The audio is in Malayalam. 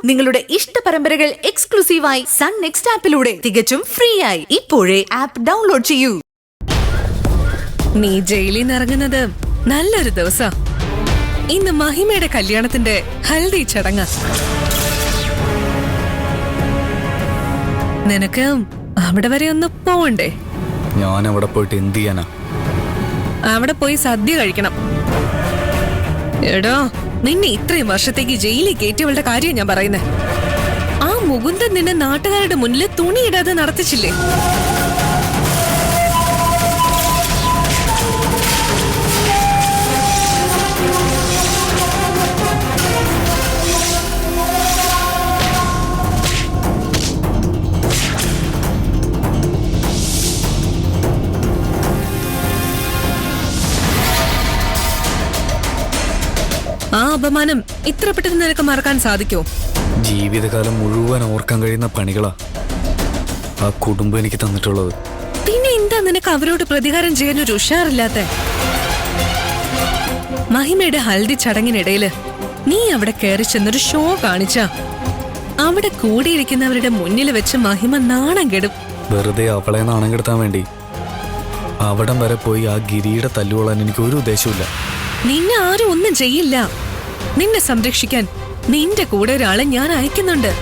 നിങ്ങളുടെ ഇഷ്ട പരമ്പരകൾ എക്സ്ക്ലൂസീവായി സൺ നെക്സ്റ്റ് ആപ്പിലൂടെ തികച്ചും ഫ്രീ ആയി ഇപ്പോഴേ ആപ്പ് ഡൗൺലോഡ് ചെയ്യൂ. നീ ജയിലിൽ നിന്ന് ഇറങ്ങുന്നത് നല്ലൊരു ദിവസം. ഇന്ന് മഹിമയുടെ കല്യാണത്തിന്റെ ഹൽദി ചടങ്ങ്. നിനക്ക് അവിടെ വരെ ഒന്ന് പോവണ്ടേ? ഞാൻ അവിടെ പോയിട്ട് എന്ത് ചെയ്യാനാ? അവിടെ പോയി സദ്യ കഴിക്കണം. എടോ, നിന്നെ ഇത്രയും വർഷത്തേക്ക് ജയിലിൽ കയറ്റിയവളുടെ കാര്യം ഞാൻ പറയുന്നേ. ആ മുകുന്ദൻ നിന്നെ നാട്ടുകാരുടെ മുന്നിൽ തുണിയിടാതെ നടത്തിച്ചില്ലേ? ആ അപമാനം ഇത്ര പെട്ടെന്ന് നിനക്ക് മറക്കാൻ സാധിക്കോ? ജീവിതകാലം മുഴുവൻ ഓർക്കാൻ കഴിയുന്ന പണികളാ ആ കുടുംബം എനിക്ക് തന്നിട്ടുള്ളത്. പിന്നെ എന്താ നിനക്ക് അവരോട് പ്രതികാരം ചെയ്യാൻ ഒരു ഉഷാറില്ലാത്ത? മഹിമയുടെ ഹൽദി ചടങ്ങിനിടയില് നീ അവിടെ കയറി ചെന്നൊരു ഷോ കാണിച്ച അവിടെ കൂടിയിരിക്കുന്നവരുടെ മുന്നിൽ വെച്ച് മഹിമ നാണം കെടും. വെറുതെ അവളെ നാണം കെടുത്താൻ വേണ്ടി അവിടം വരെ പോയി ആ ഗിരിയുടെ തല്ലുകൊള്ളാൻ എനിക്ക് ഒരു ഉദ്ദേശമില്ല. നിന്നെ ആരും ഒന്നും ചെയ്യില്ല. നിന്നെ സംരക്ഷിക്കാൻ നിന്റെ കൂടെ ഒരാളെ ഞാൻ അയക്കുന്നുണ്ട്.